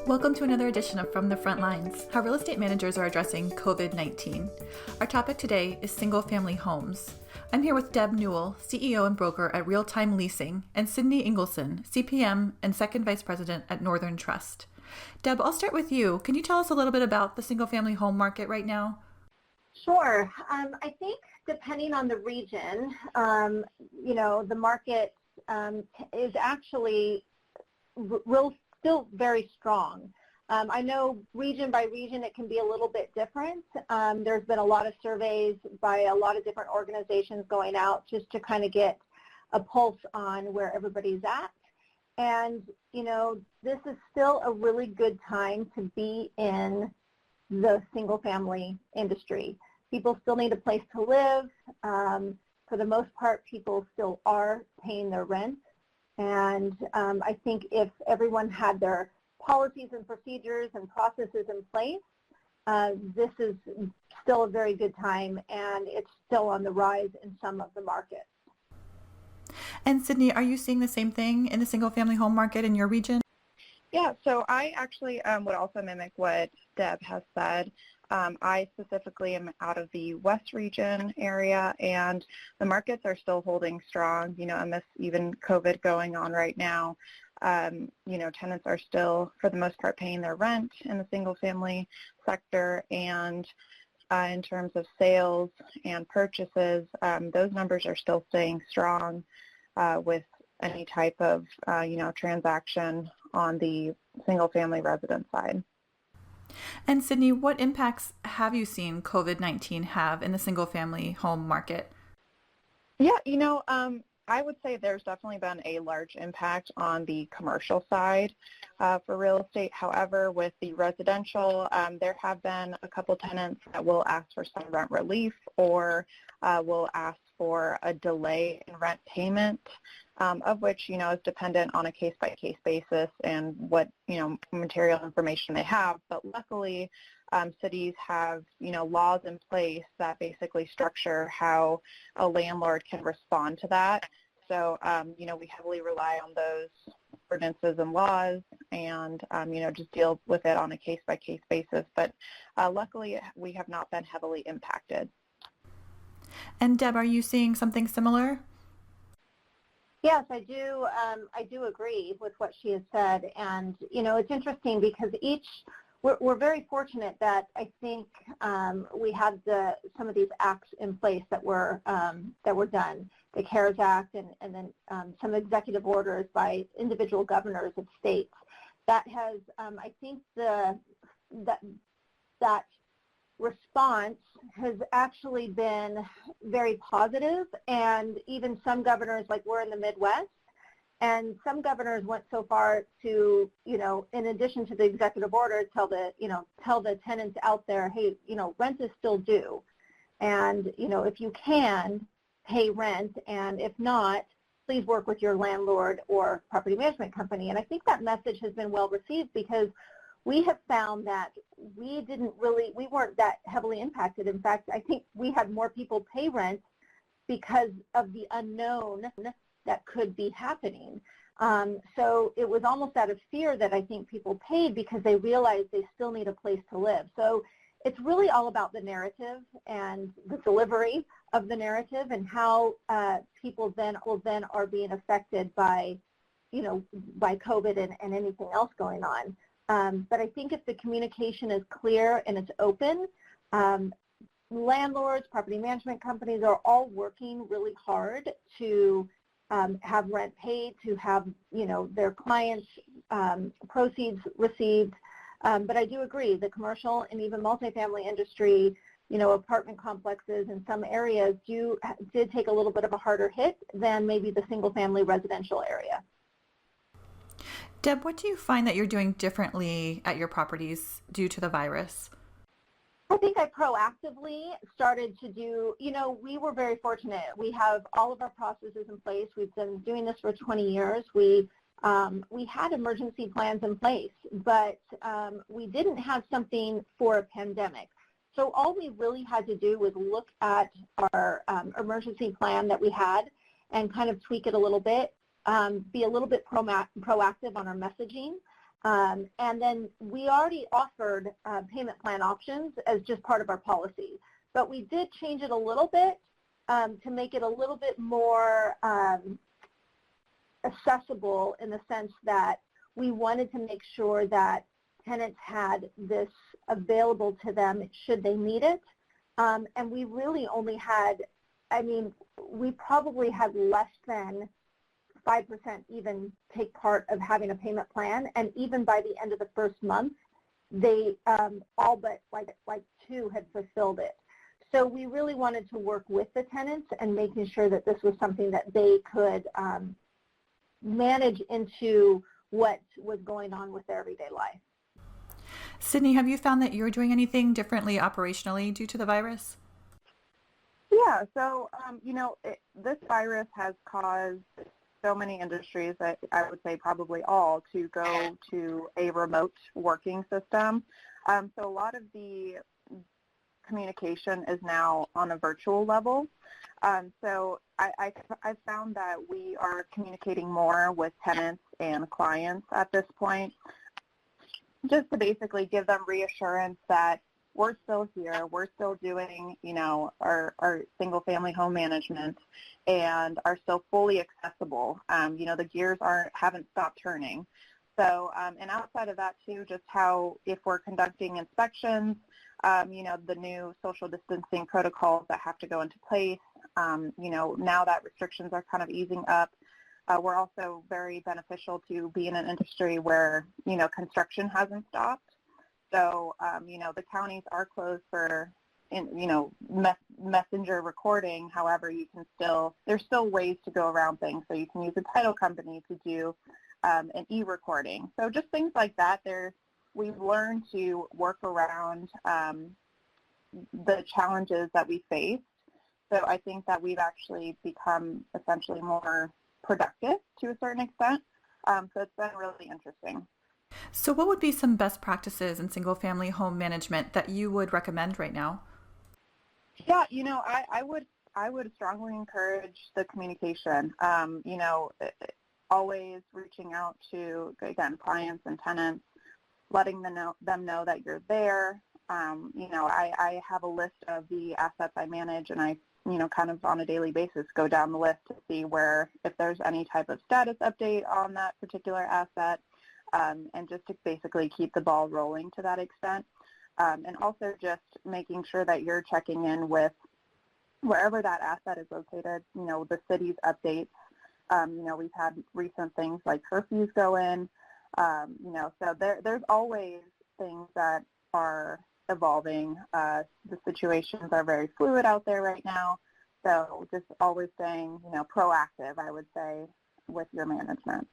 Welcome to another edition of From the Front Lines, how real estate managers are addressing COVID-19. Our topic today is single-family homes. I'm here with Deb Newell, CEO and broker at Real Time Leasing, and Sidney Ingelson, CPM and Second Vice President at Northern Trust. Deb, I'll start with you. Can you tell us a little bit about the single-family home market right now? Sure. I think depending on the region, the market is actually still very strong. I know region by region it can be a little bit different. There's been a lot of surveys by a lot of different organizations going out just to kind of get a pulse on where everybody's at. And, this is still a really good time to be in the single family industry. People still need a place to live. For the most part, people still are paying their rent. And I think if everyone had their policies and procedures and processes in place, this is still a very good time, and it's still on the rise in some of the markets. And Sidney, are you seeing the same thing in the single-family home market in your region? Yeah, so I actually would also mimic what Deb has said. I specifically am out of the West region area, and the markets are still holding strong, amidst even COVID going on right now. Tenants are still, for the most part, paying their rent in the single-family sector, and in terms of sales and purchases, those numbers are still staying strong with any type of, transaction on the single-family residence side. And Sidney, what impacts have you seen COVID-19 have in the single-family home market? Yeah, I would say there's definitely been a large impact on the commercial side for real estate. However, with the residential, there have been a couple tenants that will ask for some rent relief or will ask for a delay in rent payment, of which, is dependent on a case-by-case basis and what, material information they have. But luckily, cities have, laws in place that basically structure how a landlord can respond to that. So, we heavily rely on those ordinances and laws and, just deal with it on a case-by-case basis. But luckily, we have not been heavily impacted. And Deb, are you seeing something similar? Yes, I do. I do agree with what she has said, and it's interesting because we're very fortunate that I think we had some of these acts in place that were done, the CARES Act, and then some executive orders by individual governors of states. That has, I think, that response has actually been very positive, and even some governors, like we're in the Midwest, and some governors went so far to, in addition to the executive order, tell the tenants out there, hey, rent is still due, and if you can, pay rent, and if not, please work with your landlord or property management company. And I think that message has been well received because we have found that we weren't that heavily impacted. In fact, I think we had more people pay rent because of the unknown that could be happening. So it was almost out of fear that I think people paid because they realized they still need a place to live. So it's really all about the narrative and the delivery of the narrative and how people then are being affected by, by COVID and anything else going on. But I think if the communication is clear and it's open, landlords, property management companies are all working really hard to have rent paid, to have, their clients' proceeds received. But I do agree, the commercial and even multifamily industry, apartment complexes in some areas did take a little bit of a harder hit than maybe the single-family residential area. Deb, what do you find that you're doing differently at your properties due to the virus? I think I proactively started to do, we were very fortunate. We have all of our processes in place. We've been doing this for 20 years. We had emergency plans in place, but we didn't have something for a pandemic. So all we really had to do was look at our emergency plan that we had and kind of tweak it a little bit, be a little bit proactive on our messaging, And then we already offered payment plan options as just part of our policy. But we did change it a little bit to make it a little bit more accessible, in the sense that we wanted to make sure that tenants had this available to them should they need it. And we really only had, we probably had less than 5% even take part of having a payment plan, and even by the end of the first month, they all but like 2 had fulfilled it. So we really wanted to work with the tenants and making sure that this was something that they could manage into what was going on with their everyday life. Sidney, have you found that you're doing anything differently operationally due to the virus? Yeah, so, this virus has caused so many industries, I would say probably all, to go to a remote working system. So a lot of the communication is now on a virtual level. So I found that we are communicating more with tenants and clients at this point, just to basically give them reassurance that we're still here, we're still doing, our single-family home management, and are still fully accessible. The gears haven't stopped turning. So, and outside of that too, just how if we're conducting inspections, the new social distancing protocols that have to go into place, now that restrictions are kind of easing up, we're also very beneficial to be in an industry where, construction hasn't stopped. So, the counties are closed for, messenger recording. However, there's still ways to go around things. So you can use a title company to do an e-recording. So just things like that. We've learned to work around the challenges that we faced. So I think that we've actually become essentially more productive to a certain extent. So it's been really interesting. So what would be some best practices in single-family home management that you would recommend right now? Yeah, I would strongly encourage the communication. Always reaching out to, again, clients and tenants, letting them know that you're there. I have a list of the assets I manage, and I, kind of on a daily basis go down the list to see if there's any type of status update on that particular asset. And just to basically keep the ball rolling to that extent. And also just making sure that you're checking in with wherever that asset is located, the city's updates. We've had recent things like curfews go in, so there's always things that are evolving. The situations are very fluid out there right now. So just always staying, proactive, I would say, with your management.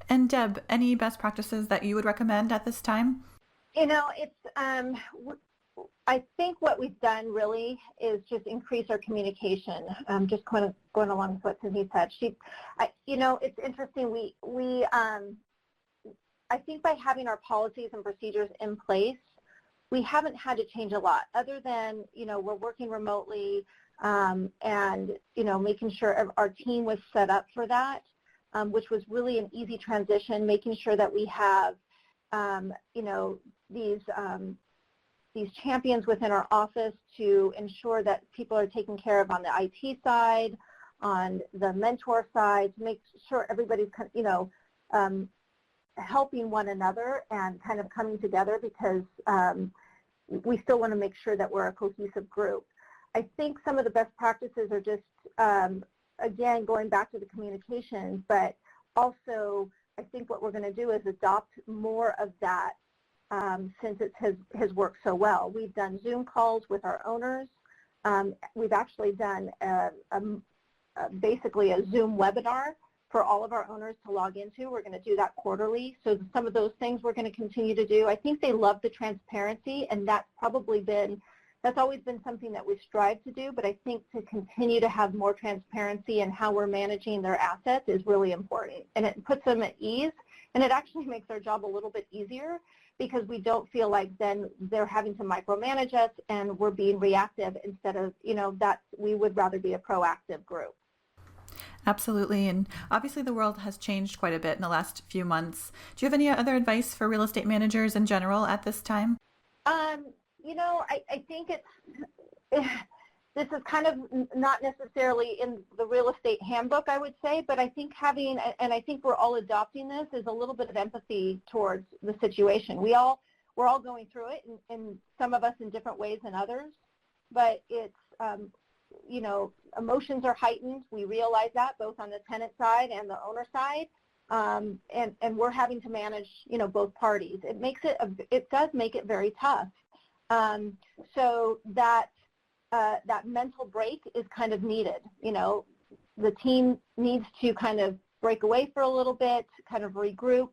And Deb, any best practices that you would recommend at this time? It's I think what we've done really is just increase our communication. Just kind of going along with what Sidney said. It's interesting. We I think by having our policies and procedures in place, we haven't had to change a lot. Other than we're working remotely, and making sure our team was set up for that. Which was really an easy transition, making sure that we have, these champions within our office to ensure that people are taken care of on the IT side, on the mentor side, to make sure everybody's, helping one another and kind of coming together, because we still want to make sure that we're a cohesive group. I think some of the best practices are just, again, going back to the communication, but also I think what we're going to do is adopt more of that since it has worked so well. We've done Zoom calls with our owners. We've actually done basically a Zoom webinar for all of our owners to log into. We're going to do that quarterly. So some of those things we're going to continue to do. I think they love the transparency, and that's always been something that we strive to do, but I think to continue to have more transparency in how we're managing their assets is really important. And it puts them at ease, and it actually makes our job a little bit easier, because we don't feel like then they're having to micromanage us and we're being reactive instead of, we would rather be a proactive group. Absolutely. And obviously the world has changed quite a bit in the last few months. Do you have any other advice for real estate managers in general at this time? I think this is kind of not necessarily in the real estate handbook, I would say, but I think and I think we're all adopting this, is a little bit of empathy towards the situation. We're all going through it, and some of us in different ways than others, but it's, emotions are heightened. We realize that both on the tenant side and the owner side, and we're having to manage, both parties. It does make it very tough. So that mental break is kind of needed. The team needs to kind of break away for a little bit, kind of regroup,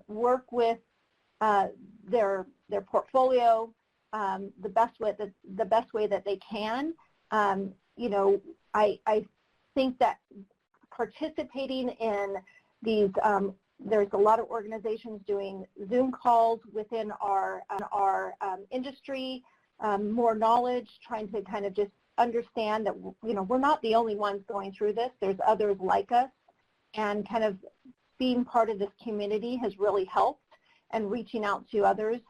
work with their portfolio the best way that they can. I think that participating in these, there's a lot of organizations doing Zoom calls within our industry, more knowledge, trying to kind of just understand that, we're not the only ones going through this. There's others like us, and kind of being part of this community has really helped, and reaching out to others.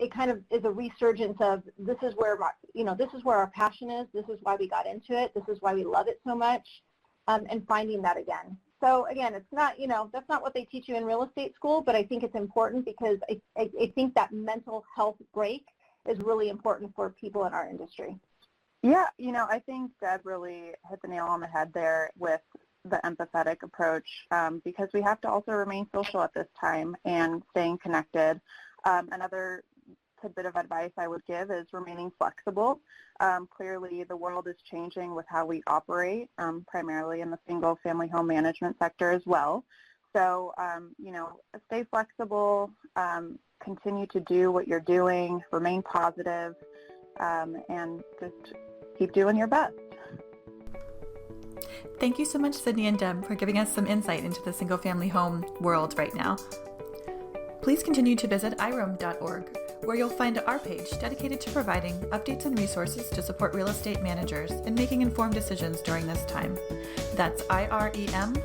It kind of is a resurgence of, this is where our passion is. This is why we got into it. This is why we love it so much, and finding that again. So again, it's not, that's not what they teach you in real estate school, but I think it's important because I think that mental health break is really important for people in our industry. Yeah, I think Deb really hit the nail on the head there with the empathetic approach, because we have to also remain social at this time and staying connected. Another tidbit of advice I would give is remaining flexible. Clearly, the world is changing with how we operate, primarily in the single-family home management sector as well. So, stay flexible, continue to do what you're doing, remain positive, and just keep doing your best. Thank you so much, Sidney and Deb, for giving us some insight into the single-family home world right now. Please continue to visit iRoom.org, where you'll find our page dedicated to providing updates and resources to support real estate managers in making informed decisions during this time. That's irem.org.